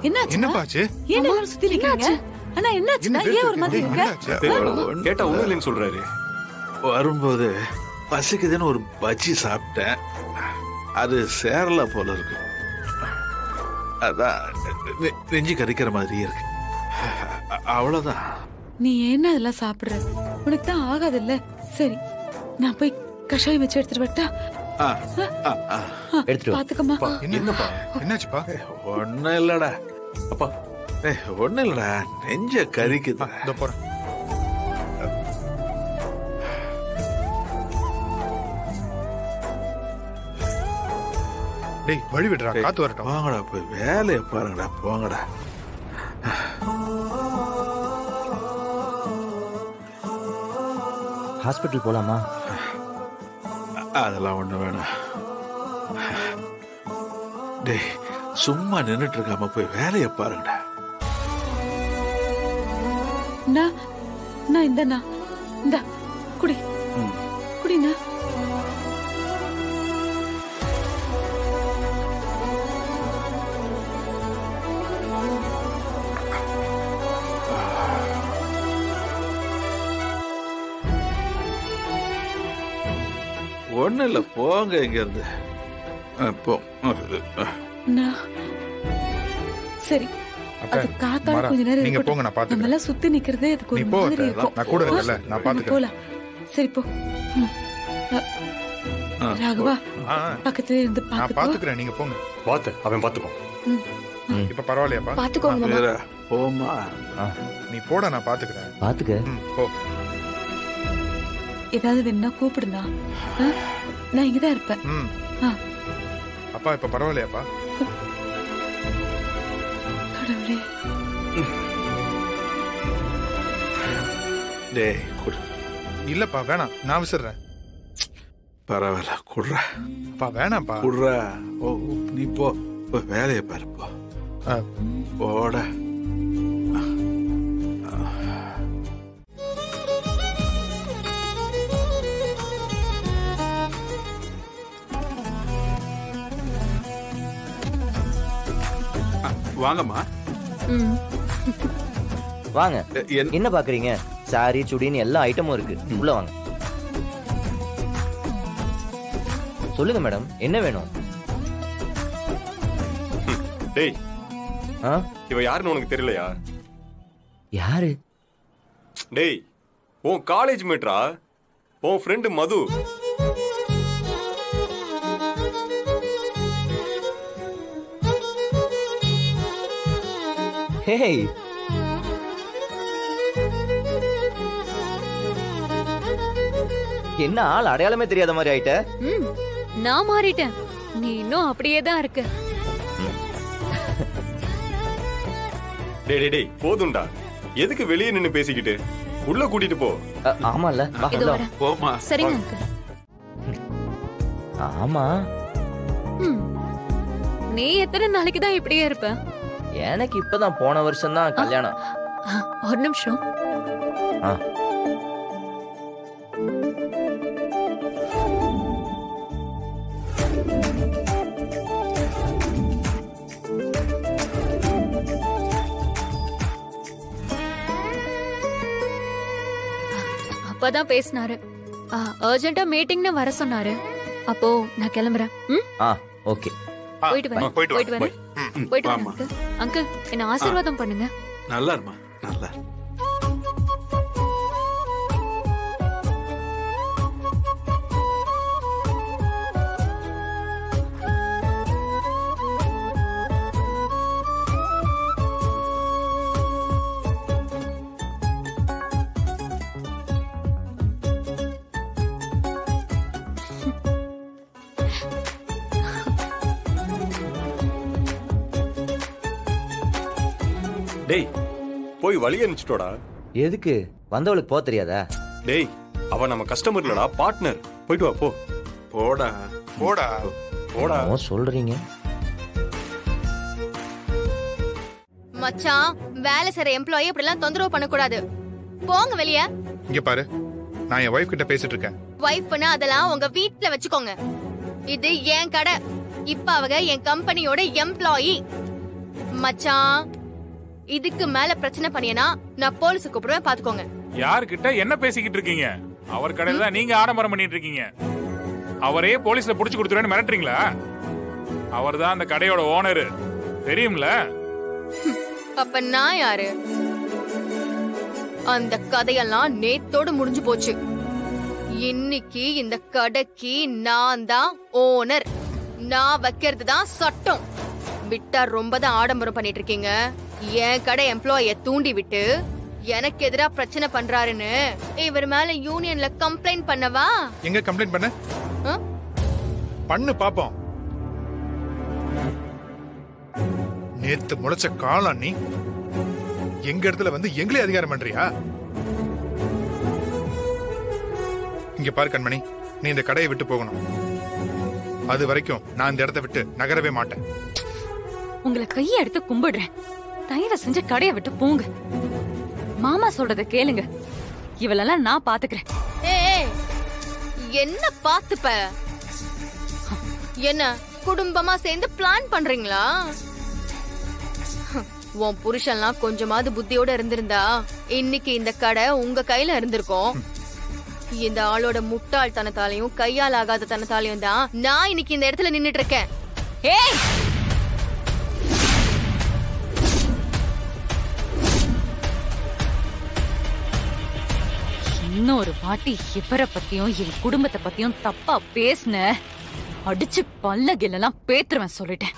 என்னப்பாச்சு? ஏன் எல்லாரும் சுத்தி நிக்கிறீங்க? அண்ணா என்னாச்சுன்னா ஏன் ஒரு மாதிரி இருக்க? கேட்டா ஒண்ணும் இல்லைன்னு சொல்றாரு. வரும்போது பசிக்குதுன்னு ஒரு பஜ்ஜி சாப்பிட்டேன். அது சேரல போல இருக்கு. அதான் நெஞ்சு கறிக்கிற மாதிரி இருக்கு. அவ்வளவுதான். நீ என்ன அதெல்லாம் சாப்பிடுற? உனக்கு தான் ஆகாது இல்ல. சரி நான் போய் கஷாயம் வச்சு எடுத்துட்டு வரட்டா? பாத்துக்கமா. என்னப்பா என்னாச்சுப்பா? ஒன்னும் இல்லடா. அப்பா ஒன்னும் இல்லடா, நெஞ்ச கறிக்குது. போறேன். டேய் வழி விடுறா, காத்து வரட்டும். வாங்கடா போய் வேலையை பாருங்கடா, போங்கடா. ஹாஸ்பிட்டல் போலாமா? அதெல்லாம் ஒண்ணு வேணாம். டேய் சும்மா நின்னுட்டு இருக்காம போய் வேலையை பாருங்கடா. நான் இந்த குடி குடிண்ணா. ஒண்ணு இல்ல, போங்க இங்க இருந்து. சரி அது காத்தால கொஞ்ச நேரம் நீங்க போங்க, நான் பாத்துக்கிறேன். நம்மள சுத்தி நிக்கிறதே அதுக்கு ஒரு மாதிரி இருக்கும். நான் கூட இருக்கல, நான் பாத்துக்கிறேன். போலாம். சரி போ. ராகவா பக்கத்துல இருந்து பாத்துக்கோ. நான் பாத்துக்கிறேன், நீங்க போங்க. பாத்து அவன் பாத்துக்கோ. இப்ப பரவாயில்லையாப்பா? பாத்துக்கோங்க மாமா. போமா. நீ போடா, நான் பாத்துக்கிறேன். பாத்துக்க. போ. ஏதாவது வேணா கூப்பிடுனா, நான் இங்கதான் இருப்பேன். அப்பா இப்ப பரவாயில்லையாப்பா? கடவுளே. டேய் குடு. இல்லப்பா வேணாம், நான் விசிறேன். பரவாயில்ல குடுறா. அப்பா வேணாம்ப்பா. குடுறா. ஓ நீ போ, வேலையை பாரு. போ போட. வாங்கம்மா. வாங்க. என்ன பாக்குறீங்க? சாரி சுடின்னு எல்லா ஐட்டமும் இருக்கு. உள்ள வாங்க. சொல்லுங்க மேடம், என்ன வேணும்? டேய் இவ யாருன்னு உனக்கு தெரியலையா? யாரு? டேய் உன் காலேஜ் மேட்ரா, உன் ஃப்ரெண்டு மது. ஹேய் என்ன ஆள் அடையாளமே தெரியாத மாதிரி ஆயிட்ட? நான் மாறிட்டேன், நீ இன்னும் அப்படியே தான் இருக்க. டேய் டேய் போதும்டா, எதுக்கு வெளியே நின்னு பேசிக்கிட்டு? உள்ள கூட்டிட்டு போ. ஆமால போமா. சரிங்க அங்கிள். ஆமா. நீ எத்தனை நாளைக்கு தான் இப்படியே இருப்ப? எனக்கு இப்பதான் போன வருஷம் தான் கல்யாணம். ஒரு நிமிஷம். அப்பதான் பேசினாரு. அர்ஜென்ட்டா மீட்டிங்னு வர சொன்னாரு. அப்போ நான் கிளம்புறேன். ஓகே. போயிட்டு வரேன். போயிட்டு வரேன். போயிட்டு வரேன். அங்கிள் என்ன ஆசீர்வாதம் பண்ணுங்க. நல்லா இருமா, நல்லா. டேய் போய் வழி அனுப்பிச்சிட்டோடா. எதுக்கு? வந்தவளுக்கு போக தெரியாதா? டேய் அவ நம்ம கஸ்டமர் இல்லடா, பார்ட்னர். போயிட்டு வா. போ போடா போடா போடா. சொல்றீங்க மச்சான், வேலை செய்ற எம்ப்ளாயி இப்படி எல்லாம் தொந்தரவு பண்ண கூடாது. போங்க வெளிய. இங்க பாரு, நான் என் வைஃப் கிட்ட பேசிட்டு இருக்கேன். வைஃப்னா அதெல்லாம் உங்க வீட்ல வச்சுக்கோங்க. இது என் கடை. இப்ப அவங்க என் கம்பெனியோட எம்ப்ளாயி. மச்சான் இதுக்கு மேல பிரச்சனை பண்ணியனா நான் போலீஸ் கூப்பிடுவேன் பாத்துக்கோங்க. யார்கிட்ட என்ன பேசிக்கிட்டு இருக்கீங்க? அவர் கடையில தான் நீங்க ஆடம்பரம் பண்ணிட்டு இருக்கீங்க. அவரே போலீஸ்ல புடிச்சு கொடுத்துருவேன்னு மிரட்டுறீங்களா? அவர் தான் அந்த கடையோட ஓனர், தெரியும்ல? அப்ப நான் யாரு? அந்த கதையெல்லாம் நேத்தோடு முடிஞ்சு போச்சு. இன்னைக்கு இந்த கடைக்கு நான் தான் ஓனர். நான் வைக்கிறது தான் சட்டம். விட்டா ரொம்ப தான் ஆடம்பரம் பண்ணிட்டு இருக்கீங்க. என் கடை எம்ப்ளாய தூண்டி விட்டு எனக்கு எதிரா பிரச்சனை பண்றாருன்னு இவர் மேல யூனியன்ல கம்ப்ளைண்ட் பண்ணவா? எங்க கம்ப்ளைண்ட் பண்ண? பண்ணு பாப்போம். நேத்து முளைச்ச காலம் நீ எங்க இடத்துல வந்து எங்களே அதிகாரம் பண்றியா? இங்க பாரு கண்மணி, நீ இந்த கடையை விட்டு போகணும். அது வரைக்கும் நான் இந்த இடத்தை விட்டு நகரவே மாட்டேன். உங்களை கையை எடுத்து கும்பிடுறேன். தயவு செஞ்சு கடையை விட்டு போங்க. மாமா சொல்றத கேளுங்க. இவளெல்லாம் நான் பாத்துக்கிறேன். என்ன பாத்துப்ப? என்ன குடும்பமா சேர்ந்து பிளான் பண்றீங்களா? உன் புருஷன்லாம் கொஞ்சமாவது புத்தியோட இருந்திருந்தா இன்னைக்கு இந்த கடை உங்க கையில இருந்திருக்கும். இந்த ஆளோட முட்டாள்தனத்தாலையும் கையால் ஆகாத தனத்தாலையும் தான் நான் இன்னைக்கு இந்த இடத்துல நின்னுட்டு இருக்கேன். இன்னொரு வாட்டி இவரை பத்தியும் என் குடும்பத்தை பத்தியும் தப்பா பேசுன, அடிச்சு பல்லகிலெல்லாம் பேத்துருவேன் சொல்லிட்டேன்.